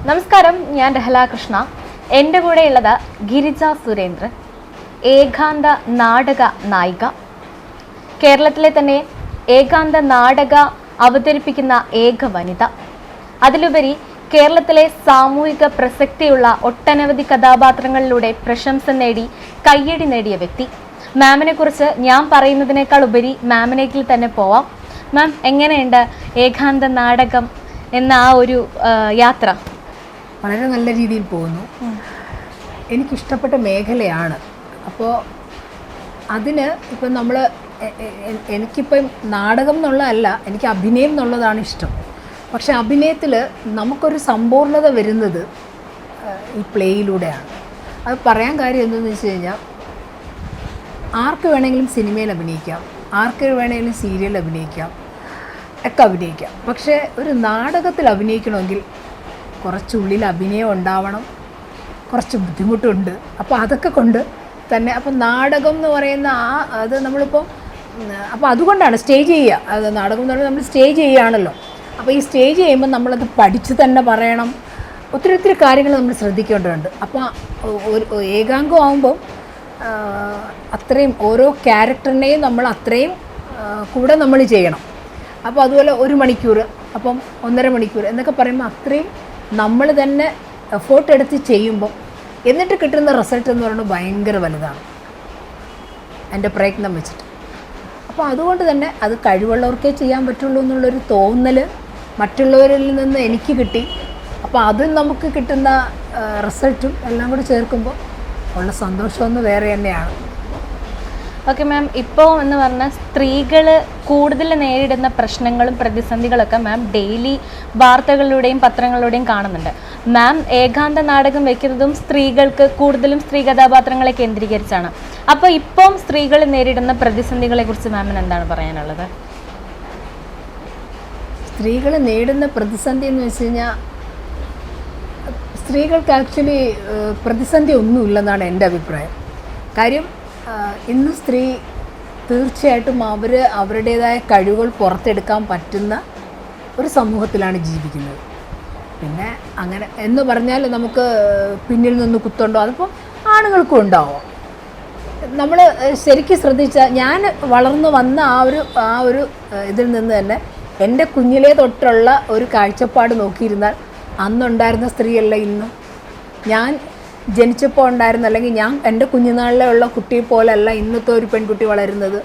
നമസ്കാരം, ഞാൻ രഹല കൃഷ്ണ. എൻ്റെ കൂടെയുള്ളത് ഗിരിജ സുരേന്ദ്രൻ, ഏകാന്ത നാടക നായിക. കേരളത്തിലെ തന്നെ ഏകാന്ത നാടക അവതരിപ്പിക്കുന്ന ഏക വനിത. അതിലുപരി കേരളത്തിലെ സാമൂഹിക പ്രസക്തിയുള്ള ഒട്ടനവധി കഥാപാത്രങ്ങളിലൂടെ പ്രശംസ നേടി കയ്യടി നേടിയ വ്യക്തി. മാമിനെ കുറിച്ച് ഞാൻ പറയുന്നതിനേക്കാൾ ഉപരി മാമിനേക്കിൽ തന്നെ പോവാം. മാം, എങ്ങനെയുണ്ട് ഏകാന്ത നാടകം എന്ന ആ ഒരു യാത്ര? വളരെ നല്ല രീതിയിൽ പോകുന്നു. എനിക്കിഷ്ടപ്പെട്ട മേഖലയാണ്. അപ്പോൾ അതിന് ഇപ്പം നമ്മൾ എനിക്കിപ്പം നാടകം എന്നുള്ളതല്ല, എനിക്ക് അഭിനയം എന്നുള്ളതാണ് ഇഷ്ടം. പക്ഷെ അഭിനയത്തിൽ നമുക്കൊരു സമ്പൂർണ്ണത വരുന്നത് ഈ പ്ലേയിലൂടെയാണ്. അത് പറയാൻ കാര്യം എന്തെന്ന് വെച്ച് കഴിഞ്ഞാൽ, ആർക്ക് വേണമെങ്കിലും സിനിമയിൽ അഭിനയിക്കാം, ആർക്ക് വേണമെങ്കിലും സീരിയൽ അഭിനയിക്കാം, ഒക്കെ അഭിനയിക്കാം. പക്ഷേ ഒരു നാടകത്തിൽ അഭിനയിക്കണമെങ്കിൽ കുറച്ചുള്ളിൽ അഭിനയം ഉണ്ടാവണം, കുറച്ച് ബുദ്ധിമുട്ടുണ്ട്. അപ്പോൾ അതൊക്കെ കൊണ്ട് തന്നെ അപ്പം നാടകം എന്ന് പറയുന്ന അത് നമ്മളിപ്പോൾ അപ്പോൾ അതുകൊണ്ടാണ് സ്റ്റേജ് ചെയ്യുക. അത് നാടകം എന്ന് പറയുമ്പോൾ നമ്മൾ സ്റ്റേജ് ചെയ്യുകയാണല്ലോ. അപ്പോൾ ഈ സ്റ്റേജ് ചെയ്യുമ്പോൾ നമ്മളത് പഠിച്ച് തന്നെ പറയണം. ഒത്തിരി കാര്യങ്ങൾ നമ്മൾ ശ്രദ്ധിക്കേണ്ടതുണ്ട്. അപ്പോൾ ഏകാംഗം ആകുമ്പോൾ അത്രയും ഓരോ ക്യാരക്ടറിനെയും നമ്മൾ അത്രയും കൂടെ നമ്മൾ ചെയ്യണം. അപ്പോൾ അതുപോലെ 1 മണിക്കൂർ, അപ്പം 1.5 മണിക്കൂർ എന്നൊക്കെ പറയുമ്പോൾ അത്രയും നമ്മൾ തന്നെ എഫേർട്ട് എടുത്ത് ചെയ്യുമ്പം എന്നിട്ട് കിട്ടുന്ന റിസൾട്ട് എന്ന് പറയുന്നത് ഭയങ്കര വലുതാണ്, എൻ്റെ പ്രയത്നം വെച്ചിട്ട്. അപ്പോൾ അതുകൊണ്ട് തന്നെ അത് കഴിവുള്ളവർക്കേ ചെയ്യാൻ പറ്റുള്ളൂ എന്നുള്ളൊരു തോന്നൽ മറ്റുള്ളവരിൽ നിന്ന് എനിക്ക് കിട്ടി. അപ്പോൾ അതും നമുക്ക് കിട്ടുന്ന റിസൾട്ടും എല്ലാം കൂടി ചേർക്കുമ്പോൾ ഉള്ള സന്തോഷമൊന്നും വേറെ തന്നെയാണ്. ഓക്കെ മാം, ഇപ്പോൾ എന്ന് പറഞ്ഞാൽ സ്ത്രീകൾ കൂടുതൽ നേരിടുന്ന പ്രശ്നങ്ങളും പ്രതിസന്ധികളൊക്കെ മാം ഡെയിലി വാർത്തകളിലൂടെയും പത്രങ്ങളിലൂടെയും കാണുന്നുണ്ട്. മാം ഏകാന്ത നാടകം വയ്ക്കുന്നതും സ്ത്രീകൾക്ക് കൂടുതലും സ്ത്രീ കഥാപാത്രങ്ങളെ കേന്ദ്രീകരിച്ചാണ്. അപ്പോൾ ഇപ്പം സ്ത്രീകൾ നേരിടുന്ന പ്രതിസന്ധികളെ കുറിച്ച് മാമിന് എന്താണ് പറയാനുള്ളത്? സ്ത്രീകൾ നേരിടുന്ന പ്രതിസന്ധി എന്ന് വെച്ച് കഴിഞ്ഞാൽ, സ്ത്രീകൾക്ക് ആക്ച്വലി പ്രതിസന്ധി ഒന്നുമില്ലെന്നാണ് എൻ്റെ അഭിപ്രായം. കാര്യം ഇന്ന് സ്ത്രീ തീർച്ചയായിട്ടും അവരുടേതായ കഴിവുകൾ പുറത്തെടുക്കാൻ പറ്റുന്ന ഒരു സമൂഹത്തിലാണ് ജീവിക്കുന്നത്. പിന്നെ അങ്ങനെ എന്ന് പറഞ്ഞാൽ നമുക്ക് പിന്നിൽ നിന്ന് കുത്തുണ്ടോ, അതിപ്പോൾ ആണുങ്ങൾക്കും ഉണ്ടാവും. നമ്മൾ ശരിക്കും ശ്രദ്ധിച്ചാൽ, ഞാൻ വളർന്നു വന്ന ആ ഒരു ഇതിൽ നിന്ന് തന്നെ എൻ്റെ കുഞ്ഞിലേ തൊട്ടുള്ള ഒരു കാഴ്ചപ്പാട് നോക്കിയിരുന്നാൽ അന്നുണ്ടായിരുന്ന സ്ത്രീയല്ല ഇന്നും. ഞാൻ ജനിച്ചപ്പോൾ ഉണ്ടായിരുന്ന, അല്ലെങ്കിൽ ഞാൻ എൻ്റെ കുഞ്ഞുനാളിലെ ഉള്ള കുട്ടിയെ പോലല്ല ഇന്നത്തെ ഒരു പെൺകുട്ടി വളരുന്നത്.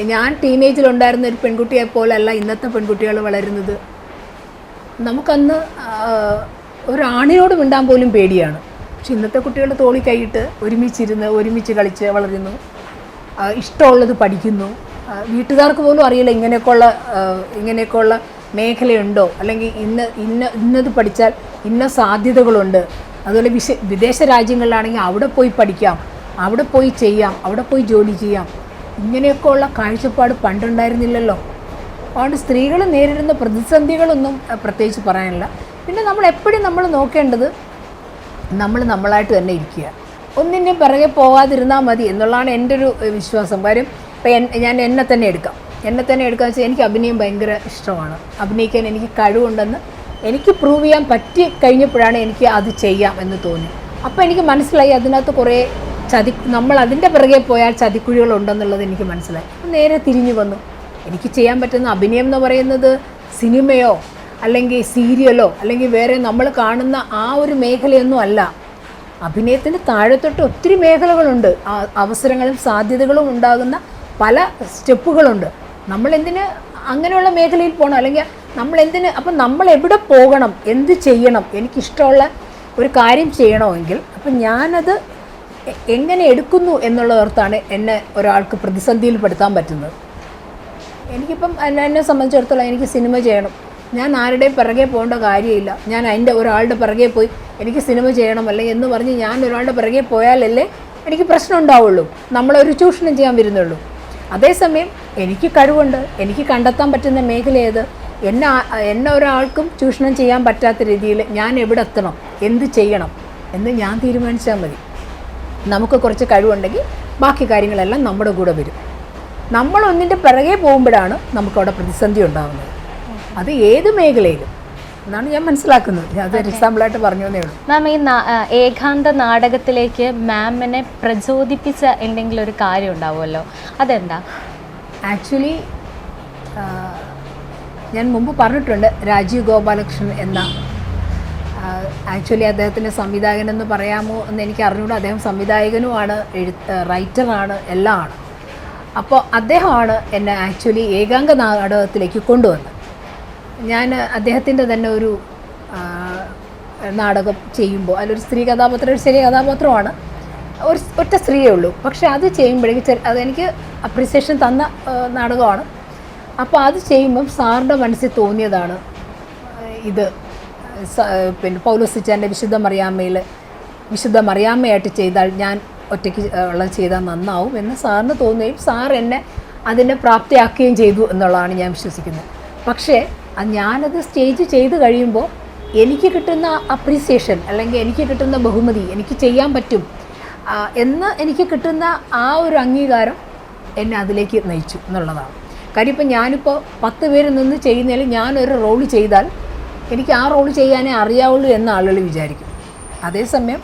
ഞാൻ ടീനേജിലുണ്ടായിരുന്ന ഒരു പെൺകുട്ടിയെ പോലല്ല ഇന്നത്തെ പെൺകുട്ടികൾ വളരുന്നത്. നമുക്കന്ന് ഒരാണിനോട് മിണ്ടാൻ പോലും പേടിയാണ്. പക്ഷെ ഇന്നത്തെ കുട്ടികൾ തോളി കൈയിട്ട് ഒരുമിച്ചിരുന്ന് ഒരുമിച്ച് കളിച്ച് വളരുന്നു, ഇഷ്ടമുള്ളത് പഠിക്കുന്നു. വീട്ടുകാർക്ക് പോലും അറിയില്ല ഇങ്ങനെയൊക്കെയുള്ള മേഖലയുണ്ടോ, അല്ലെങ്കിൽ ഇന്നത് പഠിച്ചാൽ ഇന്ന സാധ്യതകളുണ്ട്. അതുപോലെ വിദേശ രാജ്യങ്ങളിലാണെങ്കിൽ അവിടെ പോയി പഠിക്കാം, അവിടെ പോയി ചെയ്യാം, അവിടെ പോയി ജോലി ചെയ്യാം. ഇങ്ങനെയൊക്കെയുള്ള കാഴ്ചപ്പാട് പണ്ടുണ്ടായിരുന്നില്ലല്ലോ. അതുകൊണ്ട് സ്ത്രീകൾ നേരിടുന്ന പ്രതിസന്ധികളൊന്നും പ്രത്യേകിച്ച് പറയാനില്ല. പിന്നെ നമ്മൾ എപ്പോഴും നോക്കേണ്ടത് നമ്മളായിട്ട് തന്നെ ഇരിക്കുക, ഒന്നിൻ്റെയും പിറകെ പോകാതിരുന്നാൽ മതി എന്നുള്ളതാണ് എൻ്റെ ഒരു വിശ്വാസം. കാര്യം ഇപ്പം ഞാൻ എന്നെ തന്നെ എടുക്കാമെന്ന് വെച്ചാൽ, എനിക്ക് അഭിനയം ഭയങ്കര ഇഷ്ടമാണ്. അഭിനയിക്കാൻ എനിക്ക് കഴിവുണ്ടെന്ന് എനിക്ക് പ്രൂവ് ചെയ്യാൻ പറ്റി കഴിഞ്ഞപ്പോഴാണ് എനിക്ക് അത് ചെയ്യാം എന്ന് തോന്നി. അപ്പോൾ എനിക്ക് മനസ്സിലായി അതിനകത്ത് കുറേ നമ്മൾ അതിൻ്റെ പിറകെ പോയാൽ ചതിക്കുഴികളുണ്ടെന്നുള്ളത് എനിക്ക് മനസ്സിലായി. നേരെ തിരിഞ്ഞു വന്നു. എനിക്ക് ചെയ്യാൻ പറ്റുന്ന അഭിനയം എന്ന് പറയുന്നത് സിനിമയോ അല്ലെങ്കിൽ സീരിയലോ അല്ലെങ്കിൽ വേറെ നമ്മൾ കാണുന്ന ആ ഒരു മേഖലയൊന്നും അല്ല. അഭിനയത്തിന് താഴെത്തൊട്ട് ഒത്തിരി മേഖലകളുണ്ട്, അവസരങ്ങളും സാധ്യതകളും ഉണ്ടാകുന്ന പല സ്റ്റെപ്പുകളുണ്ട്. നമ്മളെന്തിന് അങ്ങനെയുള്ള മേഖലയിൽ പോകണം, അല്ലെങ്കിൽ അപ്പം നമ്മൾ എവിടെ പോകണം, എന്ത് ചെയ്യണം? എനിക്കിഷ്ടമുള്ള ഒരു കാര്യം ചെയ്യണമെങ്കിൽ അപ്പം ഞാനത് എങ്ങനെ എടുക്കുന്നു എന്നുള്ളതോർത്താണ് എന്നെ ഒരാൾക്ക് പ്രതിസന്ധിയിൽ പെടുത്താൻ പറ്റുന്നത്. എനിക്കിപ്പം എന്നെ സംബന്ധിച്ചിടത്തോളം എനിക്ക് സിനിമ ചെയ്യണം, ഞാൻ ആരുടെയും പിറകെ പോകേണ്ട കാര്യമില്ല. ഞാൻ ഒരാളുടെ പിറകെ പോയി എനിക്ക് സിനിമ ചെയ്യണമല്ലേ എന്ന് പറഞ്ഞ് ഞാൻ ഒരാളുടെ പിറകെ പോയാലല്ലേ എനിക്ക് പ്രശ്നം ഉണ്ടാവുള്ളൂ, നമ്മളൊരു ചൂഷണം ചെയ്യാൻ വരുന്നുള്ളൂ. അതേസമയം എനിക്ക് കഴിവുണ്ട്, എനിക്ക് കണ്ടെത്താൻ പറ്റുന്ന മേഖല ഏത്, എന്നെ ഒരാൾക്കും ചൂഷണം ചെയ്യാൻ പറ്റാത്ത രീതിയിൽ ഞാൻ എവിടെ എത്തണം, എന്ത് ചെയ്യണം എന്ന് ഞാൻ തീരുമാനിച്ചാൽ മതി. നമുക്ക് കുറച്ച് കഴിവുണ്ടെങ്കിൽ ബാക്കി കാര്യങ്ങളെല്ലാം നമ്മുടെ കൂടെ വരും. നമ്മളൊന്നിൻ്റെ പിറകെ പോകുമ്പോഴാണ് നമുക്കവിടെ പ്രതിസന്ധി ഉണ്ടാകുന്നത്. അത് ഏത് മേഖലയിലും എന്നാണ് ഞാൻ മനസ്സിലാക്കുന്നത്. ഞാൻ അതൊരു എക്സാമ്പിളായിട്ട് പറഞ്ഞു എന്നേ ഉള്ളൂ. മാം, ഈ ഏകാന്ത നാടകത്തിലേക്ക് മാമിനെ പ്രചോദിപ്പിച്ച എന്തെങ്കിലും ഒരു കാര്യം ഉണ്ടാവുമല്ലോ, അതെന്താ? ആക്ച്വലി ഞാൻ മുമ്പ് പറഞ്ഞിട്ടുണ്ട്, രാജീവ് ഗോപാലകൃഷ്ണൻ എന്ന ആക്ച്വലി അദ്ദേഹത്തിൻ്റെ സംവിധായകനെന്ന് പറയാമോ എന്ന് എനിക്ക് അറിഞ്ഞുകൂടാ. അദ്ദേഹം സംവിധായകനുമാണ്, റൈറ്ററാണ്, എല്ലാം ആണ്. അപ്പോൾ അദ്ദേഹമാണ് എന്നെ ആക്ച്വലി ഏകാംഗ നാടകത്തിലേക്ക് കൊണ്ടുവന്നത്. ഞാൻ അദ്ദേഹത്തിൻ്റെ തന്നെ ഒരു നാടകം ചെയ്യുമ്പോൾ അതിലൊരു സ്ത്രീ കഥാപാത്രം, ഒരു ചെറിയ കഥാപാത്രമാണ്, ഒറ്റ സ്ത്രീയേ ഉള്ളൂ. പക്ഷേ അത് ചെയ്യുമ്പോഴേക്ക് അതെനിക്ക് അപ്രിസിയേഷൻ തന്ന നാടകമാണ്. അപ്പോൾ അത് ചെയ്യുമ്പം സാറിൻ്റെ മനസ്സിൽ തോന്നിയതാണ് ഇത് പിന്നെ പൗലോസിച്ചാൻ്റെ വിശുദ്ധ മറിയാമ്മയായിട്ട് ചെയ്താൽ ഞാൻ ഒറ്റയ്ക്ക് ഉള്ളത് ചെയ്താൽ നന്നാവും എന്ന് സാറിന് തോന്നുകയും സാർ എന്നെ അതിനെ പ്രാപ്തിയാക്കുകയും ചെയ്തു എന്നുള്ളതാണ് ഞാൻ വിശ്വസിക്കുന്നത്. പക്ഷേ ഞാനത് സ്റ്റേജ് ചെയ്ത് കഴിയുമ്പോൾ എനിക്ക് കിട്ടുന്ന അപ്രീസിയേഷൻ അല്ലെങ്കിൽ എനിക്ക് കിട്ടുന്ന ബഹുമതി, എനിക്ക് ചെയ്യാൻ പറ്റും എന്ന് എനിക്ക് കിട്ടുന്ന ആ ഒരു അംഗീകാരം എന്നെ അതിലേക്ക് നയിച്ചു എന്നുള്ളതാണ്. കാര്യം ഇപ്പം ഞാനിപ്പോൾ 10 പേര് നിന്ന് ചെയ്യുന്നതിൽ ഞാനൊരു റോള് ചെയ്താൽ എനിക്ക് ആ റോള് ചെയ്യാനേ അറിയാവുള്ളൂ എന്ന് ആളുകൾ വിചാരിക്കും. അതേസമയം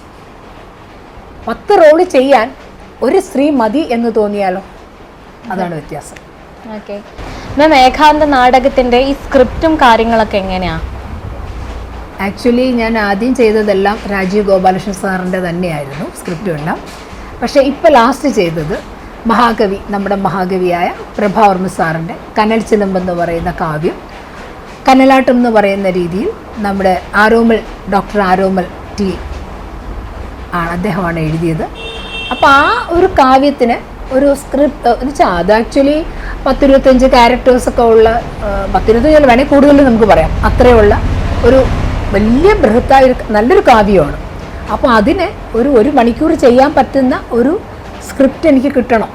10 റോള് ചെയ്യാൻ ഒരു സ്ത്രീ മതി എന്ന് തോന്നിയാലോ, അതാണ് വ്യത്യാസം. ഓക്കെ മാം, ഏകാന്ത നാടകത്തിൻ്റെ ഈ സ്ക്രിപ്റ്റും കാര്യങ്ങളൊക്കെ എങ്ങനെയാണ്? ആക്ച്വലി ഞാൻ ആദ്യം ചെയ്തതെല്ലാം രാജീവ് ഗോപാലകൃഷ്ണൻ സാറിൻ്റെ തന്നെയായിരുന്നു സ്ക്രിപ്റ്റും എല്ലാം. പക്ഷേ ഇപ്പോൾ ലാസ്റ്റ് ചെയ്തത് നമ്മുടെ മഹാകവിയായ പ്രഭാവർമ്മ സാറിൻ്റെ കനൽ ചിലമ്പെന്ന് പറയുന്ന കാവ്യം, കനലാട്ടം എന്ന് പറയുന്ന രീതിയിൽ നമ്മുടെ ഡോക്ടർ ആരോമൽ ടി അദ്ദേഹമാണ് എഴുതിയത്. അപ്പോൾ ആ ഒരു കാവ്യത്തിന് ഒരു സ്ക്രിപ്റ്റ് എന്ന് വെച്ചാൽ അത് ആക്ച്വലി 10-25 ക്യാരക്ടേഴ്സൊക്കെ ഉള്ള 10-25 വേണമെങ്കിൽ കൂടുതൽ നമുക്ക് പറയാം, അത്രയുള്ള ഒരു വലിയ ബൃഹത്തായ നല്ലൊരു കാവ്യമാണ്. അപ്പോൾ അതിന് ഒരു മണിക്കൂർ ചെയ്യാൻ പറ്റുന്ന ഒരു സ്ക്രിപ്റ്റ് എനിക്ക് കിട്ടണം,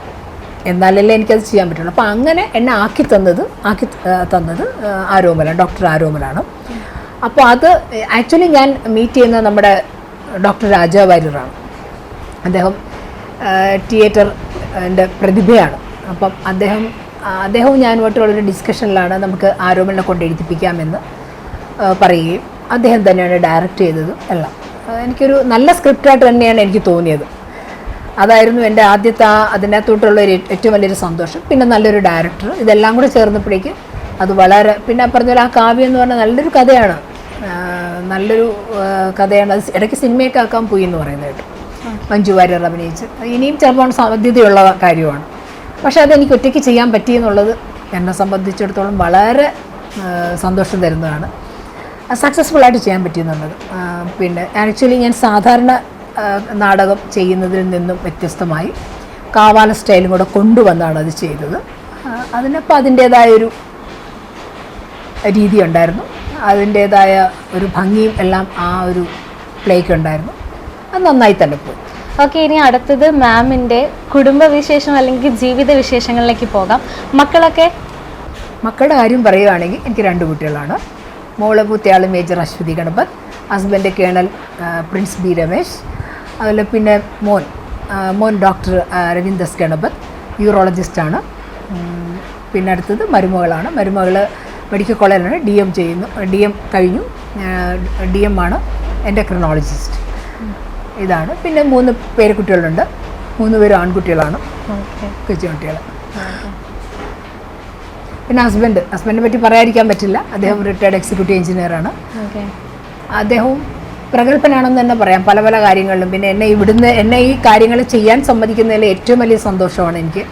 എന്നാലല്ലേ എനിക്കത് ചെയ്യാൻ പറ്റുള്ളൂ. അപ്പോൾ അങ്ങനെ എന്നെ ആക്കി തന്നത് ഡോക്ടർ ആരോമലാണ്. അപ്പോൾ അത് ആക്ച്വലി ഞാൻ മീറ്റ് ചെയ്യുന്നത് നമ്മുടെ ഡോക്ടർ രാജാ വാര്യറാണ്. അദ്ദേഹം തിയേറ്ററിൻ്റെ പ്രതിഭയാണ്. അപ്പം അദ്ദേഹവും ഞാനുമായിട്ടുള്ളൊരു ഡിസ്കഷനിലാണ് നമുക്ക് ആരോമലിനെ കൊണ്ട് എഴുതിപ്പിക്കാമെന്ന് പറയുകയും അദ്ദേഹം തന്നെയാണ് ഡയറക്റ്റ് ചെയ്തതും എല്ലാം. എനിക്കൊരു നല്ല സ്ക്രിപ്റ്റായിട്ട് തന്നെയാണ് എനിക്ക് തോന്നിയത്. അതായിരുന്നു എൻ്റെ ആദ്യത്തെ അതിനകത്തോട്ടുള്ള ഏറ്റവും വലിയൊരു സന്തോഷം. പിന്നെ നല്ലൊരു ഡയറക്ടർ, ഇതെല്ലാം കൂടെ ചേർന്നപ്പോഴേക്ക് അത് വളരെ, പിന്നെ പറഞ്ഞാൽ ആ കാവ്യം എന്ന് പറഞ്ഞാൽ നല്ലൊരു കഥയാണ്, അത് ഇടയ്ക്ക് സിനിമയൊക്കെ ആക്കാൻ പോയി എന്ന് പറയുന്നത് കേട്ടു. മഞ്ജു വാര്യർ അഭിനയിച്ച് ഇനിയും ചിലപ്പോൾ സാധ്യതയുള്ള കാര്യമാണ്. പക്ഷേ അതെനിക്ക് ഒറ്റയ്ക്ക് ചെയ്യാൻ പറ്റിയെന്നുള്ളത് എന്നെ സംബന്ധിച്ചിടത്തോളം വളരെ സന്തോഷം തരുന്നതാണ്. സക്സസ്ഫുള്ളായിട്ട് ചെയ്യാൻ പറ്റിയെന്നുള്ളത്. പിന്നെ ആക്ച്വലി ഞാൻ സാധാരണ നാടകം ചെയ്യുന്നതിൽ നിന്നും വ്യത്യസ്തമായി കാവാല സ്റ്റൈലും കൂടെ കൊണ്ടുവന്നാണ് അത് ചെയ്തത്. അതിനപ്പോൾ അതിൻ്റേതായൊരു രീതി ഉണ്ടായിരുന്നു, അതിൻ്റേതായ ഒരു ഭംഗിയും എല്ലാം ആ ഒരു പ്ലേക്ക് ഉണ്ടായിരുന്നു. അത് നന്നായി തന്നെ പോയി. ഓക്കെ, ഇനി അടുത്തത് മാമിൻ്റെ കുടുംബവിശേഷം അല്ലെങ്കിൽ ജീവിത വിശേഷങ്ങളിലേക്ക് പോകാം. മക്കളുടെ കാര്യം പറയുകയാണെങ്കിൽ എനിക്ക് 2 കുട്ടികളാണ്. മൂത്തയാൾ major Aswathy Ganapath, husband colonel Prince B Ramesh. അതുപോലെ പിന്നെ മോൻ ഡോക്ടർ രവീന്ദ്രസ് ഗണപത്, യൂറോളജിസ്റ്റാണ്. പിന്നെ അടുത്തത് മരുമകളാണ്. മരുമകൾ മെഡിക്കൽ കോളേജിലാണ് DM ചെയ്യുന്നു, DM കഴിഞ്ഞു, DM ആണ് എൻഡോക്രിനോളജിസ്റ്റ്. ഇതാണ്. പിന്നെ 3 പേരക്കുട്ടികളുണ്ട്, 3 പേരും ആൺകുട്ടികളാണ്, കൊച്ചുകുട്ടികൾ. പിന്നെ ഹസ്ബൻഡിനെ പറ്റി പറയാതിരിക്കാൻ പറ്റില്ല. അദ്ദേഹം റിട്ടയർഡ് എക്സിക്യൂട്ടീവ് എഞ്ചിനീയറാണ്. അദ്ദേഹവും പ്രഗത്ഭനാണെന്ന് തന്നെ പറയാം പല കാര്യങ്ങളിലും. പിന്നെ എന്നെ ഈ കാര്യങ്ങൾ ചെയ്യാൻ സമ്മതിക്കുന്നതിൽ ഏറ്റവും വലിയ സന്തോഷമാണ് എനിക്ക്.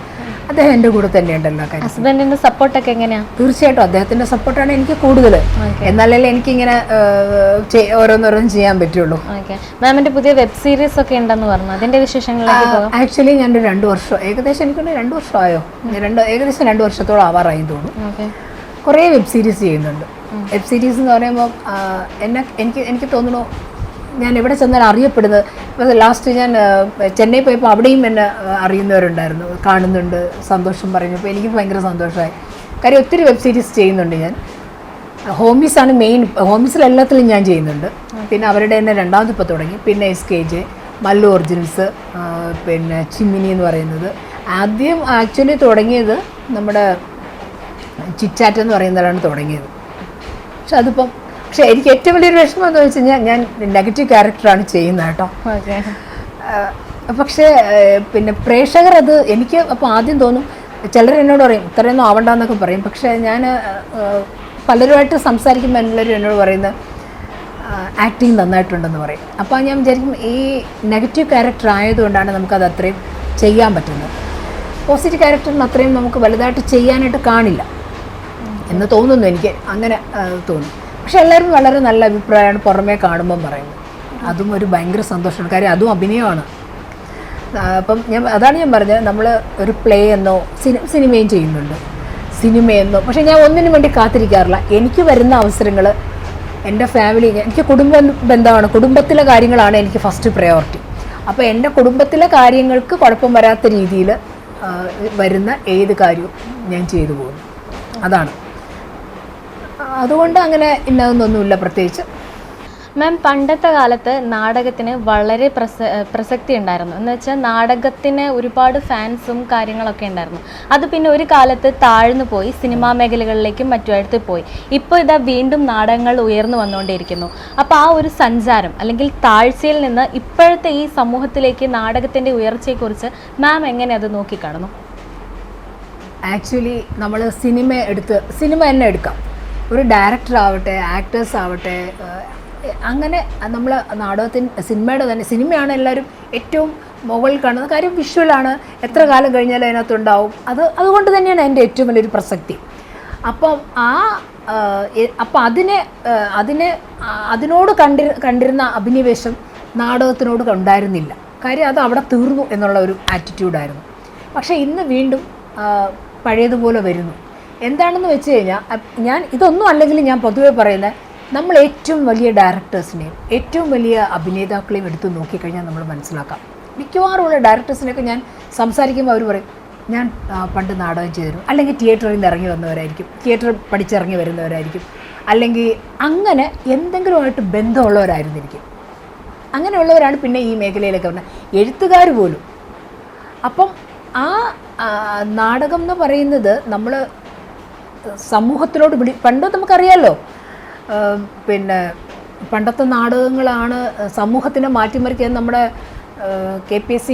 അദ്ദേഹം എൻ്റെ കൂടെ തന്നെയുണ്ട് എല്ലാ കാര്യം. ഹസ്ബൻഡിൻ്റെ സപ്പോർട്ടൊക്കെ എങ്ങനെയാണ്? തീർച്ചയായിട്ടും അദ്ദേഹത്തിൻ്റെ സപ്പോർട്ടാണ് എനിക്ക് കൂടുതൽ. എന്നാലല്ലേ എനിക്കിങ്ങനെ ഓരോന്നോരോന്നും ചെയ്യാൻ പറ്റുള്ളൂ. മാമിൻ്റെ പുതിയ വെബ് സീരീസ് ഒക്കെ ഉണ്ടെന്ന് പറഞ്ഞു, അതിൻ്റെ വിശേഷങ്ങളിലേക്ക് പോകാം. ആക്ച്വലി ഞാനൊരു 2 വർഷം ഏകദേശം, എനിക്കൊന്ന് 2 വർഷമായോ, ഏകദേശം 2 വർഷത്തോളം ആവാറായി തോന്നുന്നു. കുറേ വെബ് സീരീസ് ചെയ്യുന്നുണ്ട്. വെബ് സീരീസ് എന്ന് പറയുമ്പോൾ എനിക്ക് തോന്നുന്നു ഞാൻ എവിടെ ചെന്നാൽ അറിയപ്പെടുന്നത്. ഇപ്പോൾ ലാസ്റ്റ് ഞാൻ ചെന്നൈ പോയപ്പോൾ അവിടെയും എന്നെ അറിയുന്നവരുണ്ടായിരുന്നു, കാണുന്നുണ്ട്, സന്തോഷം പറഞ്ഞപ്പോൾ എനിക്ക് ഭയങ്കര സന്തോഷമായി. കാര്യം ഒത്തിരി വെബ് സീരീസ് ചെയ്യുന്നുണ്ട് ഞാൻ. ഹോമീസാണ് മെയിൻ, ഹോമീസിലെല്ലാത്തിലും ഞാൻ ചെയ്യുന്നുണ്ട്. പിന്നെ അവരുടെ തന്നെ രണ്ടാമത് ഇപ്പോൾ തുടങ്ങി. പിന്നെ SKJ, മല്ലു ഒറിജിനൽസ്, പിന്നെ ചിമ്മിനി എന്ന് പറയുന്നത്. ആദ്യം ആക്ച്വലി തുടങ്ങിയത് നമ്മുടെ ചിറ്റാറ്റ് എന്ന് പറയുന്നതാണ് തുടങ്ങിയത്. പക്ഷെ അതിപ്പം പക്ഷെ എനിക്ക് ഏറ്റവും വലിയൊരു വിഷമം എന്ന് വെച്ച് കഴിഞ്ഞാൽ ഞാൻ നെഗറ്റീവ് ക്യാരക്ടറാണ് ചെയ്യുന്നത് കേട്ടോ. ഓക്കെ. പക്ഷേ പിന്നെ പ്രേക്ഷകർ അത് എനിക്ക് അപ്പോൾ ആദ്യം തോന്നും, ചിലർ എന്നോട് പറയും ഇത്രയൊന്നും ആവണ്ടെന്നൊക്കെ പറയും. പക്ഷേ ഞാൻ പലരുമായിട്ട് സംസാരിക്കുമ്പോൾ എല്ലാവരും എന്നോട് പറയുന്നത് ആക്ടിങ് നന്നായിട്ടുണ്ടെന്ന് പറയും. അപ്പോൾ ഞാൻ വിചാരിക്കും ഈ നെഗറ്റീവ് ക്യാരക്ടർ ആയതുകൊണ്ടാണ് നമുക്കത് അത്രയും ചെയ്യാൻ പറ്റുന്നത്. പോസിറ്റീവ് ക്യാരക്ടറിന് അത്രയും നമുക്ക് വലുതായിട്ട് ചെയ്യാനായിട്ട് കാണില്ല എന്ന് തോന്നുന്നു, എനിക്ക് അങ്ങനെ തോന്നും. പക്ഷെ എല്ലാവരും വളരെ നല്ല അഭിപ്രായമാണ് പുറമേ കാണുമ്പം പറയുന്നത്. അതും ഒരു ഭയങ്കര സന്തോഷമാണ്. കാര്യം അതും അഭിനയമാണ്. അപ്പം അതാണ് ഞാൻ പറഞ്ഞത്, നമ്മൾ ഒരു പ്ലേ എന്നോ സിനിമയും ചെയ്യുന്നുണ്ട്, സിനിമയെന്നോ. പക്ഷേ ഞാൻ ഒന്നിനു വേണ്ടി കാത്തിരിക്കാറില്ല. എനിക്ക് വരുന്ന അവസരങ്ങൾ എൻ്റെ ഫാമിലി, എനിക്ക് കുടുംബ ബന്ധമാണ്, കുടുംബത്തിലെ കാര്യങ്ങളാണ് എനിക്ക് ഫസ്റ്റ് പ്രയോറിറ്റി. അപ്പോൾ എൻ്റെ കുടുംബത്തിലെ കാര്യങ്ങൾക്ക് കുഴപ്പം വരാത്ത രീതിയിൽ വരുന്ന ഏത് കാര്യവും ഞാൻ ചെയ്തു പോകുന്നു. അതാണ്. അതുകൊണ്ട് അങ്ങനെ ഇന്നതൊന്നൊന്നുമില്ല പ്രത്യേകിച്ച്. മാം, പണ്ടത്തെ കാലത്ത് നാടകത്തിന് വളരെ പ്രസക്തി ഉണ്ടായിരുന്നു. എന്ന് വെച്ചാൽ നാടകത്തിന് ഒരുപാട് ഫാൻസും കാര്യങ്ങളൊക്കെ ഉണ്ടായിരുന്നു. അത് പിന്നെ ഒരു കാലത്ത് താഴ്ന്നു പോയി, സിനിമാ മേഖലകളിലേക്കും മറ്റുമായിട്ട് പോയി. ഇപ്പോൾ ഇതാ വീണ്ടും നാടകങ്ങൾ ഉയർന്നു വന്നുകൊണ്ടിരിക്കുന്നു. അപ്പോൾ ആ ഒരു സഞ്ചാരം അല്ലെങ്കിൽ താഴ്ചയിൽ നിന്ന് ഇപ്പോഴത്തെ ഈ സമൂഹത്തിലേക്ക് നാടകത്തിൻ്റെ ഉയർച്ചയെക്കുറിച്ച് മാം എങ്ങനെ അത് നോക്കിക്കാണുന്നു? ആക്ച്വലി നമ്മൾ സിനിമ തന്നെ എടുക്കാം. ഒരു ഡയറക്ടർ ആവട്ടെ, ആക്ടേഴ്സ് ആവട്ടെ, അങ്ങനെ നമ്മൾ സിനിമയുടെ തന്നെ, സിനിമയാണ് എല്ലാവരും ഏറ്റവും മുകളിൽ കാണുന്നത്. കാര്യം വിഷ്വലാണ്, എത്ര കാലം കഴിഞ്ഞാലും അതിനകത്തുണ്ടാവും. അതുകൊണ്ട് തന്നെയാണ് എൻ്റെ ഏറ്റവും വലിയൊരു പ്രസക്തി. അപ്പം അതിനോട് കണ്ടിരുന്ന അഭിനിവേശം നാടകത്തിനോട് ഉണ്ടായിരുന്നില്ല. കാര്യം അത് അവിടെ തീർന്നു എന്നുള്ള ഒരു ആറ്റിറ്റ്യൂഡായിരുന്നു. പക്ഷേ ഇന്ന് വീണ്ടും പഴയതുപോലെ വരുന്നു. എന്താണെന്ന് വെച്ച് കഴിഞ്ഞാൽ, ഞാൻ ഇതൊന്നും അല്ലെങ്കിൽ ഞാൻ പൊതുവെ പറയുന്നത്, നമ്മൾ ഏറ്റവും വലിയ ഡയറക്ടേഴ്സിനെയും ഏറ്റവും വലിയ അഭിനേതാക്കളെയും എടുത്ത് നോക്കിക്കഴിഞ്ഞാൽ നമ്മൾ മനസ്സിലാക്കാം. മിക്കവാറുമുള്ള ഡയറക്ടേഴ്സിനെയൊക്കെ ഞാൻ സംസാരിക്കുമ്പോൾ അവർ പറയും, ഞാൻ പണ്ട് നാടകം ചെയ്തിരുന്നു, അല്ലെങ്കിൽ തിയേറ്ററിൽ നിന്ന് ഇറങ്ങി വന്നവരായിരിക്കും, തിയേറ്റർ പഠിച്ചിറങ്ങി വരുന്നവരായിരിക്കും, അല്ലെങ്കിൽ അങ്ങനെ എന്തെങ്കിലുമായിട്ട് ബന്ധമുള്ളവരായിരുന്നിരിക്കും. അങ്ങനെയുള്ളവരാണ് പിന്നെ ഈ മേഖലയിലൊക്കെ വന്നത്, എഴുത്തുകാർ പോലും. അപ്പം ആ നാടകം എന്ന് പറയുന്നത് നമ്മൾ സമൂഹത്തിലോട്ട് പണ്ട് നമുക്കറിയാമല്ലോ, പിന്നെ പണ്ടത്തെ നാടകങ്ങളാണ് സമൂഹത്തിനെ മാറ്റിമറിക്കാൻ. നമ്മുടെ കെ പി എസ്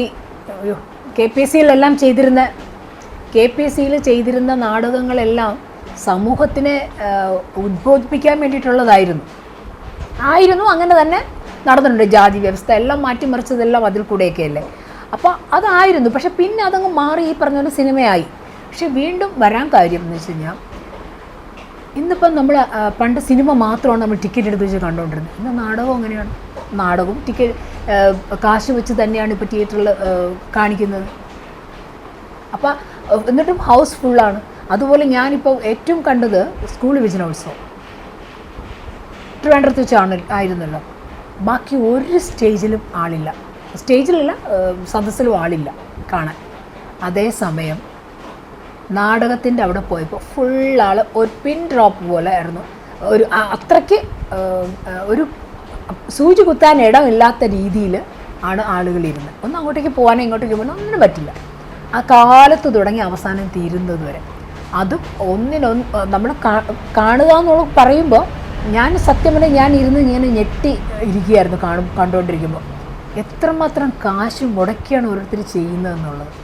സിയിൽ ചെയ്തിരുന്ന നാടകങ്ങളെല്ലാം സമൂഹത്തിനെ ഉദ്ബോധിപ്പിക്കാൻ വേണ്ടിയിട്ടുള്ളതായിരുന്നു. അങ്ങനെ തന്നെ നടന്നിട്ടുണ്ട്. ജാതി വ്യവസ്ഥ എല്ലാം മാറ്റിമറിച്ചതെല്ലാം അതിൽ കൂടെയൊക്കെയല്ലേ. അപ്പോൾ അതായിരുന്നു. പക്ഷെ പിന്നെ അതങ്ങ് മാറി ഈ പറഞ്ഞ പോലെ സിനിമയായി. പക്ഷെ വീണ്ടും വരാൻ കാര്യം എന്ന് വെച്ച് കഴിഞ്ഞാൽ, ഇന്നിപ്പം നമ്മൾ പണ്ട് സിനിമ മാത്രമാണ് നമ്മൾ ടിക്കറ്റ് എടുത്ത് വെച്ച് കണ്ടുകൊണ്ടിരുന്നത്. ഇന്ന് നാടകം അങ്ങനെയാണ്. നാടകവും കാശ് വെച്ച് തന്നെയാണ് ഇപ്പോൾ തിയേറ്ററിൽ കാണിക്കുന്നത്. അപ്പം എന്നിട്ടും ഹൗസ് ഫുള്ളാണ്. അതുപോലെ ഞാനിപ്പോൾ ഏറ്റവും കണ്ടത് സ്കൂൾ വിഭജനോത്സവം ട്രിവാൻഡ്രത്ത് വെച്ച് ആയിരുന്നല്ലോ. ബാക്കി ഒരു സ്റ്റേജിലും ആളില്ല, സ്റ്റേജിലല്ല സദസ്സിലും ആളില്ല കാണാൻ. അതേസമയം നാടകത്തിൻ്റെ അവിടെ പോയപ്പോൾ ഫുൾ ആൾ ഒരു പിൻ ഡ്രോപ്പ് പോലെ ആയിരുന്നു. അത്രയ്ക്ക് ഒരു സൂചി കുത്താൻ ഇടമില്ലാത്ത രീതിയിൽ ആണ് ആളുകളിരുന്നത്. ഒന്ന് അങ്ങോട്ടേക്ക് പോകാനോ ഇങ്ങോട്ടേക്ക് പോകാനോ ഒന്നിനും പറ്റില്ല. ആ കാലത്ത് തുടങ്ങി അവസാനം തീരുന്നത് വരെ. അതും നമ്മൾ കാണുക എന്നുള്ള പറയുമ്പോൾ, ഞാൻ സത്യം പറഞ്ഞാൽ ഞാൻ ഇങ്ങനെ ഞെട്ടി ഇരിക്കുകയായിരുന്നു കണ്ടുകൊണ്ടിരിക്കുമ്പോൾ. എത്രമാത്രം കാശ് മുടക്കിയാണ് ഓരോരുത്തർ ചെയ്യുന്നതെന്നുള്ളത്.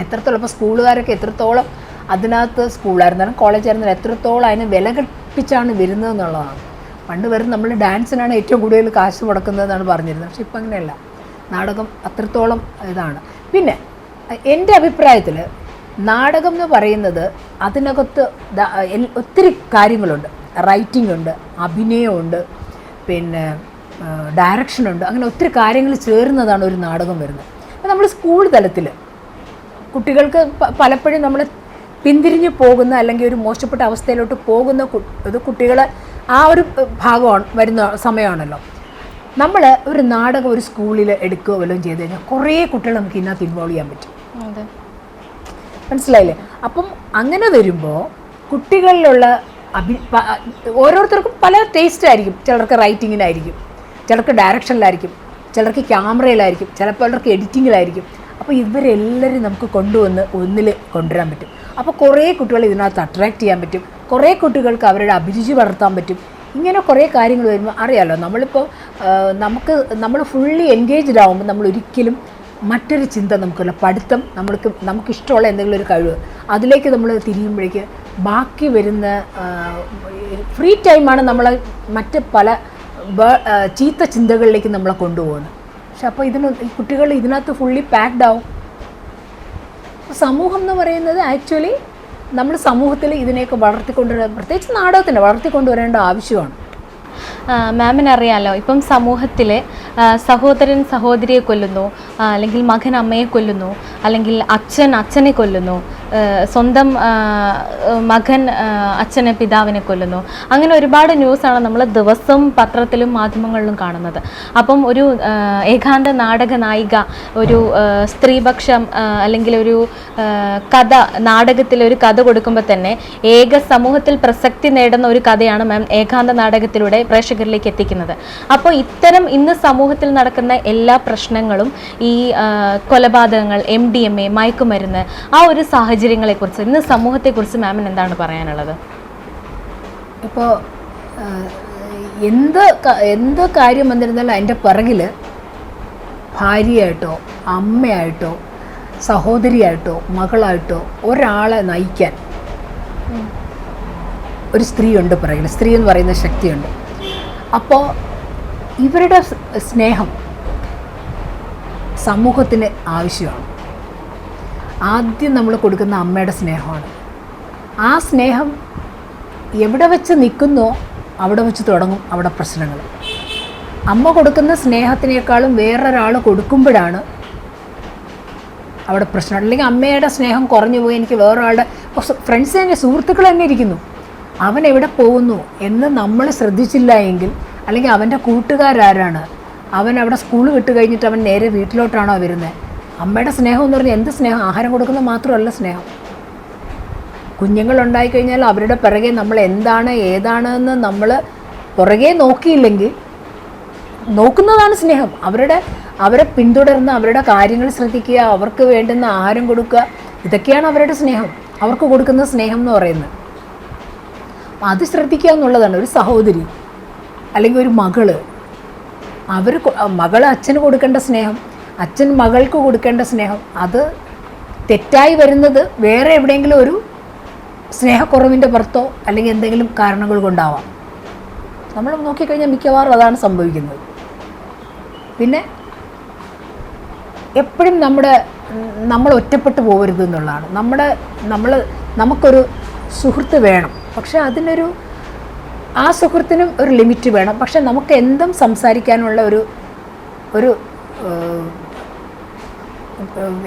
എത്രത്തോളം ഇപ്പോൾ സ്കൂളുകാരൊക്കെ എത്രത്തോളം അതിനകത്ത്, സ്കൂളായിരുന്നാലും കോളേജായിരുന്നാലും എത്രത്തോളം അതിനെ വില കൽപ്പിച്ചാണ് വരുന്നതെന്നുള്ളതാണ്. പണ്ട് വരെ നമ്മൾ ഡാൻസിനാണ് ഏറ്റവും കൂടുതൽ കാശ് മുടക്കുന്നതെന്നാണ് പറഞ്ഞിരുന്നത്. പക്ഷെ ഇപ്പം അങ്ങനെയല്ല. നാടകം അത്രത്തോളം ഇതാണ്. പിന്നെ എൻ്റെ അഭിപ്രായത്തിൽ നാടകം എന്ന് പറയുന്നത് അതിനകത്ത് ഒത്തിരി കാര്യങ്ങളുണ്ട്. റൈറ്റിംഗ് ഉണ്ട്, അഭിനയമുണ്ട്, പിന്നെ ഡയറക്ഷനുണ്ട്. അങ്ങനെ ഒത്തിരി കാര്യങ്ങൾ ചേർന്നതാണ് ഒരു നാടകം വരുന്നത്. അപ്പോൾ നമ്മൾ സ്കൂൾ തലത്തിൽ കുട്ടികൾക്ക് പലപ്പോഴും നമ്മൾ പിന്തിരിഞ്ഞ് പോകുന്ന, അല്ലെങ്കിൽ ഒരു മോശപ്പെട്ട അവസ്ഥയിലോട്ട് പോകുന്ന കുട്ടികളെ ആ ഒരു ഭാഗമാണ് വരുന്ന സമയമാണല്ലോ. നമ്മൾ ഒരു നാടകം ഒരു സ്കൂളിൽ എടുക്കുകയോ വല്ലതും ചെയ്ത് കഴിഞ്ഞാൽ കുറേ കുട്ടികൾ നമുക്ക് ഇതിനകത്ത് ഇൻവോൾവ് ചെയ്യാൻ പറ്റും. മനസ്സിലായില്ലേ? അപ്പം അങ്ങനെ വരുമ്പോൾ കുട്ടികളിലുള്ള ഓരോരുത്തർക്കും പല ടേസ്റ്റ് ആയിരിക്കും. ചിലർക്ക് റൈറ്റിങ്ങിനായിരിക്കും, ചിലർക്ക് ഡയറക്ഷനിലായിരിക്കും, ചിലർക്ക് ക്യാമറയിലായിരിക്കും, ചിലർക്ക് എഡിറ്റിങ്ങിലായിരിക്കും. അപ്പോൾ ഇവരെല്ലാവരും നമുക്ക് ഒന്നിൽ കൊണ്ടുവരാൻ പറ്റും. അപ്പോൾ കുറേ കുട്ടികളെ ഇതിനകത്ത് അട്രാക്റ്റ് ചെയ്യാൻ പറ്റും. കുറേ കുട്ടികൾക്ക് അവരുടെ അഭിരുചി വളർത്താൻ പറ്റും. ഇങ്ങനെ കുറേ കാര്യങ്ങൾ വരുമ്പോൾ അറിയാമല്ലോ, നമ്മളിപ്പോൾ നമ്മൾ ഫുള്ളി എൻഗേജ്ഡ് ആകുമ്പോൾ നമ്മൾ ഒരിക്കലും മറ്റൊരു ചിന്ത നമുക്കല്ല, പഠിത്തം നമുക്കിഷ്ടമുള്ള എന്തെങ്കിലും ഒരു കഴിവ് അതിലേക്ക് നമ്മൾ തിരിയുമ്പോഴേക്ക് ബാക്കി വരുന്ന ഫ്രീ ടൈമാണ് നമ്മളെ മറ്റ് പല ചീത്ത ചിന്തകളിലേക്ക് നമ്മളെ കൊണ്ടുപോകുന്നത്. പക്ഷെ അപ്പോൾ ഈ കുട്ടികൾ ഇതിനകത്ത് ഫുള്ളി പാക്ഡ് ആവും. സമൂഹം എന്ന് പറയുന്നത് ആക്ച്വലി നമ്മൾ സമൂഹത്തിൽ ഇതിനെയൊക്കെ വളർത്തിക്കൊണ്ടുവരാൻ, പ്രത്യേകിച്ച് നാടകത്തിന് വളർത്തിക്കൊണ്ടുവരേണ്ട ആവശ്യമാണ്. മാമിന് അറിയാമല്ലോ, ഇപ്പം സമൂഹത്തിൽ സഹോദരൻ സഹോദരിയെ കൊല്ലുന്നു, അല്ലെങ്കിൽ മകൻ അമ്മയെ കൊല്ലുന്നു, അല്ലെങ്കിൽ അച്ഛൻ അച്ഛനെ കൊല്ലുന്നു, സ്വന്തം മകൻ അച്ഛനെ പിതാവിനെ കൊല്ലുന്നു. അങ്ങനെ ഒരുപാട് ന്യൂസാണ് നമ്മൾ ദിവസവും പത്രത്തിലും മാധ്യമങ്ങളിലും കാണുന്നത്. അപ്പം ഒരു ഏകാന്ത നാടക നായിക ഒരു സ്ത്രീപക്ഷം അല്ലെങ്കിൽ ഒരു കഥ, നാടകത്തിലൊരു കഥ കൊടുക്കുമ്പോൾ തന്നെ സമൂഹത്തിൽ പ്രസക്തി നേടുന്ന ഒരു കഥയാണ് മാം ഏകാന്ത നാടകത്തിലൂടെ പ്രേക്ഷകരിലേക്ക് എത്തിക്കുന്നത്. അപ്പോൾ ഇത്തരം ഇന്ന് സമൂഹത്തിൽ നടക്കുന്ന എല്ലാ പ്രശ്നങ്ങളും, ഈ കൊലപാതകങ്ങൾ, MDMA, മയക്കുമരുന്ന്, ആ ഒരു സാഹചര്യങ്ങളെക്കുറിച്ച്, ഇന്ന് സമൂഹത്തെക്കുറിച്ച് മാമിന് എന്താണ് പറയാനുള്ളത്? ഇപ്പോൾ എന്ത് കാര്യം വന്നിരുന്നാലും അതിൻ്റെ പിറകിൽ ഭാര്യയായിട്ടോ അമ്മയായിട്ടോ സഹോദരിയായിട്ടോ മകളായിട്ടോ ഒരാളെ നയിക്കാൻ ഒരു സ്ത്രീയുണ്ട് പിറകിൽ. സ്ത്രീ എന്ന് പറയുന്ന ശക്തിയുണ്ട്. അപ്പോൾ ഇവരുടെ സ്നേഹം സമൂഹത്തിന് ആവശ്യമാണ്. ആദ്യം നമ്മൾ കൊടുക്കുന്ന അമ്മയുടെ സ്നേഹമാണ്. ആ സ്നേഹം എവിടെ വെച്ച് നിൽക്കുന്നോ അവിടെ വെച്ച് തുടങ്ങും അവിടെ പ്രശ്നങ്ങൾ. അമ്മ കൊടുക്കുന്ന സ്നേഹത്തിനേക്കാളും വേറൊരാൾ കൊടുക്കുമ്പോഴാണ് അവിടെ പ്രശ്നം. അല്ലെങ്കിൽ അമ്മയുടെ സ്നേഹം കുറഞ്ഞു പോയി, എനിക്ക് വേറൊരാളുടെ ഫ്രണ്ട്സ് തന്നെ, സുഹൃത്തുക്കൾ തന്നെ ഇരിക്കുന്നു, അവൻ എവിടെ പോകുന്നു എന്ന് നമ്മൾ ശ്രദ്ധിച്ചില്ല എങ്കിൽ, അല്ലെങ്കിൽ അവൻ്റെ കൂട്ടുകാരാരാണ്, അവൻ അവിടെ സ്കൂൾ വിട്ട് കഴിഞ്ഞിട്ട് അവൻ നേരെ വീട്ടിലോട്ടാണോ വരുന്നത്. അമ്മയുടെ സ്നേഹം എന്ന് പറഞ്ഞാൽ എന്ത് സ്നേഹം? ആഹാരം കൊടുക്കുന്നത് മാത്രമല്ല സ്നേഹം. കുഞ്ഞുങ്ങളുണ്ടായിക്കഴിഞ്ഞാൽ അവരുടെ പിറകെ നമ്മൾ എന്താണ് ഏതാണെന്ന് നമ്മൾ പുറകെ നോക്കിയില്ലെങ്കിൽ, നോക്കുന്നതാണ് സ്നേഹം. അവരെ പിന്തുടർന്ന് അവരുടെ കാര്യങ്ങൾ ശ്രദ്ധിക്കുക, അവർക്ക് വേണ്ടുന്ന ആഹാരം കൊടുക്കുക, ഇതൊക്കെയാണ് അവരുടെ സ്നേഹം, അവർക്ക് കൊടുക്കുന്ന സ്നേഹം എന്ന് പറയുന്നത്. അത് ശ്രദ്ധിക്കുക എന്നുള്ളതാണ്. ഒരു സഹോദരി അല്ലെങ്കിൽ ഒരു മകള്, മകൾ അച്ഛന് കൊടുക്കേണ്ട സ്നേഹം, അച്ഛൻ മകൾക്ക് കൊടുക്കേണ്ട സ്നേഹം, അത് തെറ്റായി വരുന്നത് വേറെ എവിടെയെങ്കിലും ഒരു സ്നേഹക്കുറവിൻ്റെ പുറത്തോ അല്ലെങ്കിൽ എന്തെങ്കിലും കാരണങ്ങൾ കൊണ്ടാവാം. നമ്മൾ നോക്കിക്കഴിഞ്ഞാൽ മിക്കവാറും അതാണ് സംഭവിക്കുന്നത്. പിന്നെ എപ്പോഴും നമ്മൾ ഒറ്റപ്പെട്ടു പോകരുത് എന്നുള്ളതാണ്. നമുക്കൊരു സുഹൃത്ത് വേണം, പക്ഷെ ആ സുഹൃത്തിനും ഒരു ലിമിറ്റ് വേണം. പക്ഷെ നമുക്ക് എന്തും സംസാരിക്കാനുള്ള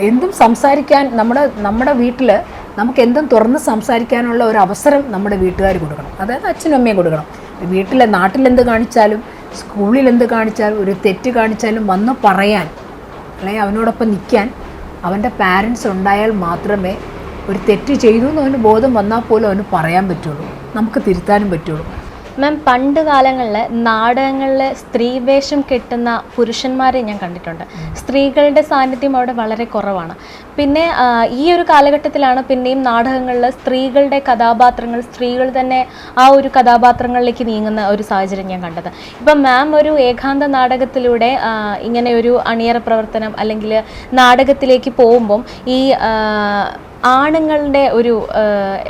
എന്തും സംസാരിക്കാൻ നമ്മുടെ വീട്ടിൽ നമുക്ക് എന്തും തുറന്ന് സംസാരിക്കാനുള്ള ഒരു അവസരം നമ്മുടെ വീട്ടുകാർ കൊടുക്കണം. അതായത് അച്ഛനും അമ്മയും കൊടുക്കണം. നാട്ടിലെന്ത് കാണിച്ചാലും സ്കൂളിൽ എന്ത് കാണിച്ചാലും ഒരു തെറ്റ് കാണിച്ചാലും വന്ന് പറയാൻ, അല്ലെങ്കിൽ അവനോടൊപ്പം നിൽക്കാൻ അവൻ്റെ പാരൻസ് ഉണ്ടായാൽ മാത്രമേ ഒരു തെറ്റ് ചെയ്തു എന്ന് അവന് ബോധം വന്നാൽ പോലും അവന് പറയാൻ പറ്റുള്ളൂ, നമുക്ക് തിരുത്താനും പറ്റുള്ളൂ. മാം, പണ്ട് കാലങ്ങളിൽ നാടകങ്ങളിൽ സ്ത്രീവേഷം കെട്ടുന്ന പുരുഷന്മാരെ ഞാൻ കണ്ടിട്ടുണ്ട്. സ്ത്രീകളുടെ സാന്നിധ്യം അവിടെ വളരെ കുറവാണ്. പിന്നെ ഈ ഒരു കാലഘട്ടത്തിലാണ് പിന്നെയും നാടകങ്ങളിൽ സ്ത്രീകളുടെ കഥാപാത്രങ്ങൾ, സ്ത്രീകൾ തന്നെ ആ ഒരു കഥാപാത്രങ്ങളിലേക്ക് നീങ്ങുന്ന ഒരു സാഹചര്യം ഞാൻ കണ്ടത്. ഇപ്പം മാം ഒരു ഏകാന്ത നാടകത്തിലൂടെ ഇങ്ങനെ ഒരു അണിയറ പ്രവർത്തനം അല്ലെങ്കിൽ നാടകത്തിലേക്ക് പോകുമ്പം ഈ ആണുങ്ങളുടെ ഒരു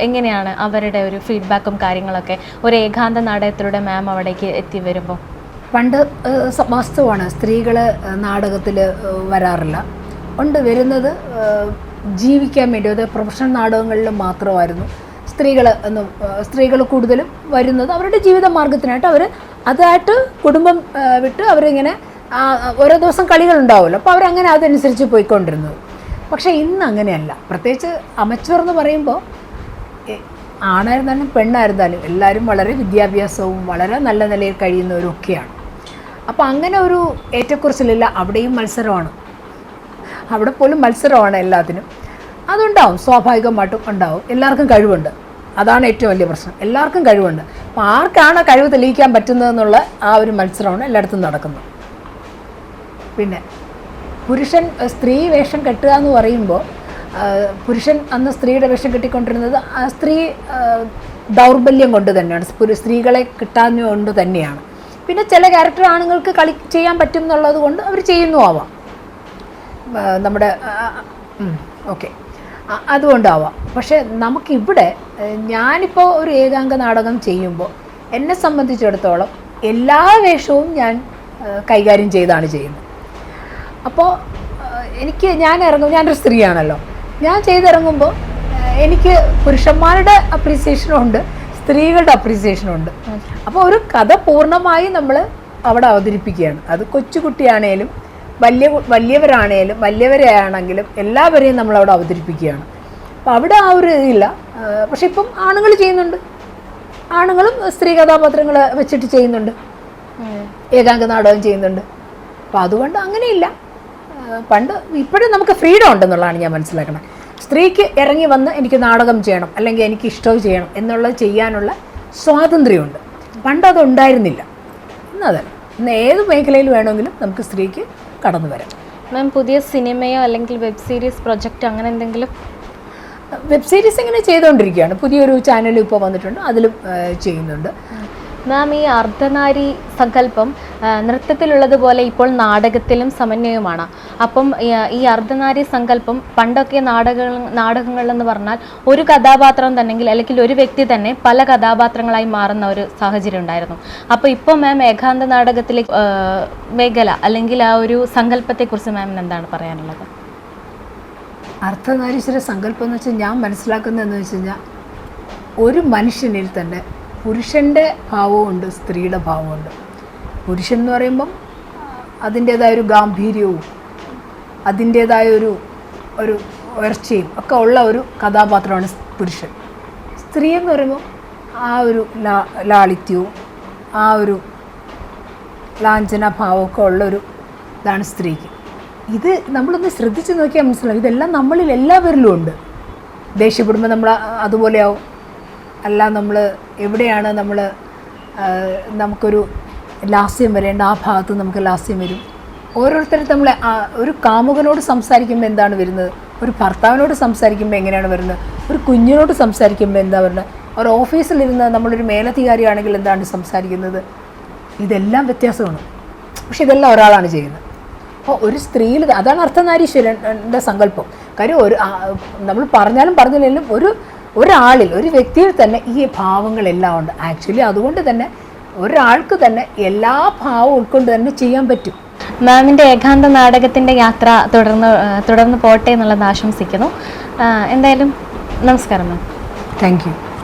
എങ്ങനെയാണ് അവരുടെ ഒരു ഫീഡ്ബാക്കും കാര്യങ്ങളൊക്കെ ഒരു ഏകാന്ത നാടകത്തിലൂടെ മാം അവിടേക്ക് എത്തി വരുമ്പോൾ? പണ്ട് വാസ്തവമാണ്, സ്ത്രീകൾ നാടകത്തിൽ വരാറില്ല. വരുന്നത് ജീവിക്കാൻ വേണ്ടി, അത് പ്രൊഫഷണൽ നാടകങ്ങളിൽ മാത്രമായിരുന്നു സ്ത്രീകൾ കൂടുതലും വരുന്നത് അവരുടെ ജീവിത മാർഗത്തിനായിട്ട്. അതായിട്ട് കുടുംബം വിട്ട് അവരിങ്ങനെ ഓരോ ദിവസം കളികളുണ്ടാവുമല്ലോ, അപ്പോൾ അവരങ്ങനെ അതനുസരിച്ച് പോയിക്കൊണ്ടിരുന്നത്. പക്ഷേ ഇന്ന് അങ്ങനെയല്ല. പ്രത്യേകിച്ച് അമച്വർ എന്ന് പറയുമ്പോൾ ആണായിരുന്നാലും പെണ്ണായിരുന്നാലും എല്ലാവരും വളരെ വിദ്യാഭ്യാസവും വളരെ നല്ല നിലയിൽ കഴിയുന്നവരൊക്കെയാണ്. അപ്പോൾ അങ്ങനെ ഒരു ഏറ്റക്കുറച്ചിലില്ല. അവിടെയും മത്സരമാണ്, അവിടെ പോലും മത്സരമാണ് എല്ലാത്തിനും. അതുണ്ടാവും, സ്വാഭാവികമായിട്ടും ഉണ്ടാവും. എല്ലാവർക്കും കഴിവുണ്ട്, അതാണ് ഏറ്റവും വലിയ പ്രശ്നം. എല്ലാവർക്കും കഴിവുണ്ട്. അപ്പോൾ ആർക്കാണ് കഴിവ് തെളിയിക്കാൻ പറ്റുന്നതെന്നുള്ള ആ ഒരു മത്സരമാണ് എല്ലായിടത്തും നടക്കുന്നത്. പിന്നെ പുരുഷൻ സ്ത്രീ വേഷം കെട്ടുക എന്ന് പറയുമ്പോൾ, പുരുഷൻ അന്ന് സ്ത്രീയുടെ വേഷം കെട്ടിക്കൊണ്ടിരുന്നത്, ആ സ്ത്രീ ദൗർബല്യം കൊണ്ട് തന്നെയാണ്, സ്ത്രീകളെ കിട്ടാഞ്ഞുകൊണ്ട് തന്നെയാണ്. പിന്നെ ചില ക്യാരക്ടർ ആണുങ്ങൾക്ക് ചെയ്യാൻ പറ്റും എന്നുള്ളത് കൊണ്ട് അവർ ചെയ്യുന്നു ആവാം, നമ്മുടെ ഓക്കെ, അതുകൊണ്ടാവാം. പക്ഷേ നമുക്കിവിടെ ഞാനിപ്പോൾ ഒരു ഏകാംഗ നാടകം ചെയ്യുമ്പോൾ എന്നെ സംബന്ധിച്ചിടത്തോളം എല്ലാ വേഷവും ഞാൻ കൈകാര്യം ചെയ്താണ് ചെയ്യുന്നത്. അപ്പോൾ ഞാനൊരു സ്ത്രീയാണല്ലോ, ഞാൻ ചെയ്തിറങ്ങുമ്പോൾ എനിക്ക് പുരുഷന്മാരുടെ അപ്രീസിയേഷനും ഉണ്ട്, സ്ത്രീകളുടെ അപ്രീസിയേഷനും ഉണ്ട്. അപ്പോൾ ഒരു കഥ പൂർണ്ണമായി നമ്മൾ അവിടെ അവതരിപ്പിക്കുകയാണ്. അത് കൊച്ചുകുട്ടിയാണേലും വലിയവരാണേലും വലിയവരെയാണെങ്കിലും എല്ലാവരെയും നമ്മളവിടെ അവതരിപ്പിക്കുകയാണ്. അപ്പോൾ അവിടെ ആ ഒരു ഇതില്ല. പക്ഷെ ഇപ്പം ആണുങ്ങൾ ചെയ്യുന്നുണ്ട്, ആണുങ്ങളും സ്ത്രീ കഥാപാത്രങ്ങൾ വെച്ചിട്ട് ചെയ്യുന്നുണ്ട്, ഏകാംഗ നാടകം ചെയ്യുന്നുണ്ട്. അപ്പോൾ അതുകൊണ്ട് അങ്ങനെയില്ല. ഇപ്പോഴും നമുക്ക് ഫ്രീഡം ഉണ്ടെന്നുള്ളതാണ് ഞാൻ മനസ്സിലാക്കുന്നത്. സ്ത്രീക്ക് ഇറങ്ങി വന്ന് എനിക്ക് നാടകം ചെയ്യണം അല്ലെങ്കിൽ എനിക്ക് ഇഷ്ടം ചെയ്യണം എന്നുള്ളത് ചെയ്യാനുള്ള സ്വാതന്ത്ര്യമുണ്ട്. പണ്ട് അതുണ്ടായിരുന്നില്ല. ഇന്നതല്ല, ഇന്ന് ഏത് മേഖലയിൽ വേണമെങ്കിലും നമുക്ക് സ്ത്രീക്ക് കടന്നു വരാം. മാം, പുതിയ സിനിമയോ അല്ലെങ്കിൽ വെബ് സീരീസ് പ്രൊജക്റ്റ് അങ്ങനെ എന്തെങ്കിലും? വെബ് സീരീസ് ഇങ്ങനെ ചെയ്തുകൊണ്ടിരിക്കുകയാണ്. പുതിയൊരു ചാനൽ ഇപ്പോൾ വന്നിട്ടുണ്ട്, അതിലും ചെയ്യുന്നുണ്ട്. മാം, ഈ അർദ്ധനാരി സങ്കല്പം നൃത്തത്തിലുള്ളതുപോലെ ഇപ്പോൾ നാടകത്തിലും സമന്വയമാണ്. അപ്പം ഈ അർദ്ധനാരി സങ്കല്പം പണ്ടൊക്കെ നാടകങ്ങളെന്ന് പറഞ്ഞാൽ ഒരു കഥാപാത്രം തന്നെങ്കിൽ അല്ലെങ്കിൽ ഒരു വ്യക്തി തന്നെ പല കഥാപാത്രങ്ങളായി മാറുന്ന ഒരു സാഹചര്യം ഉണ്ടായിരുന്നു. അപ്പോൾ ഇപ്പോൾ മാം ഏകാന്ത നാടകത്തിലെ മേഖല അല്ലെങ്കിൽ ആ ഒരു സങ്കല്പത്തെക്കുറിച്ച് മാമിന് എന്താണ് പറയാനുള്ളത്? അർദ്ധനാരീശ്വര സങ്കല്പം എന്ന് വെച്ചാൽ ഞാൻ മനസ്സിലാക്കുന്നതെന്ന് വെച്ച് കഴിഞ്ഞാൽ ഒരു മനുഷ്യനിൽ തന്നെ പുരുഷൻ്റെ ഭാവമുണ്ട്, സ്ത്രീയുടെ ഭാവമുണ്ട്. പുരുഷൻ എന്ന് പറയുമ്പം അതിൻ്റേതായ ഒരു ഗാംഭീര്യവും അതിൻ്റേതായ ഒരു ഉയർച്ചയും ഒക്കെ ഉള്ള ഒരു കഥാപാത്രമാണ് പുരുഷൻ. സ്ത്രീ എന്ന് പറയുമ്പോൾ ആ ഒരു ലാളിത്യവും ആ ഒരു ലാഞ്ചന ഭാവമൊക്കെ ഉള്ളൊരു ഇതാണ് സ്ത്രീക്ക്. ഇത് നമ്മളൊന്ന് ശ്രദ്ധിച്ച് നോക്കിയാൽ മനസ്സിലാവും, ഇതെല്ലാം നമ്മളിൽ എല്ലാവരിലും ഉണ്ട്. ദേഷ്യപ്പെടുമ്പോൾ നമ്മൾ അതുപോലെയാവും. അല്ല, നമ്മൾ എവിടെയാണ് നമുക്കൊരു ലാസ്യം വരേണ്ട ആ ഭാഗത്ത് നമുക്ക് ലാസ്യം വരും. ഓരോരുത്തരും നമ്മൾ ഒരു കാമുകനോട് സംസാരിക്കുമ്പോൾ എന്താണ് വരുന്നത്, ഒരു ഭർത്താവിനോട് സംസാരിക്കുമ്പോൾ എങ്ങനെയാണ് വരുന്നത്, ഒരു കുഞ്ഞിനോട് സംസാരിക്കുമ്പോൾ എന്താ വരുന്നത്, ഒരു ഓഫീസിലിരുന്ന് നമ്മളൊരു മേലധികാരിയാണെങ്കിൽ എന്താണ് സംസാരിക്കുന്നത്, ഇതെല്ലാം വ്യത്യാസമാണ്. പക്ഷെ ഇതെല്ലാം ഒരാളാണ് ചെയ്യുന്നത്. അപ്പോൾ ഒരു സ്ത്രീയിൽ അതാണ് അർദ്ധനാരീശ്വരൻ്റെ സങ്കല്പം. കാര്യം നമ്മൾ പറഞ്ഞില്ലെങ്കിലും ഒരാളിൽ ഒരു വ്യക്തിയിൽ തന്നെ ഈ ഭാവങ്ങളെല്ലാം ഉണ്ട്. ആക്ച്വലി അതുകൊണ്ട് തന്നെ ഒരാൾക്ക് തന്നെ എല്ലാ ഭാവവും ഉൾക്കൊണ്ട് തന്നെ ചെയ്യാൻ പറ്റും. മാമിൻ്റെ ഏകാന്ത നാടകത്തിൻ്റെ യാത്ര തുടർന്ന് പോട്ടെ എന്നുള്ളത് ആശംസിക്കുന്നു. എന്തായാലും നമസ്കാരം മാം. Thank you.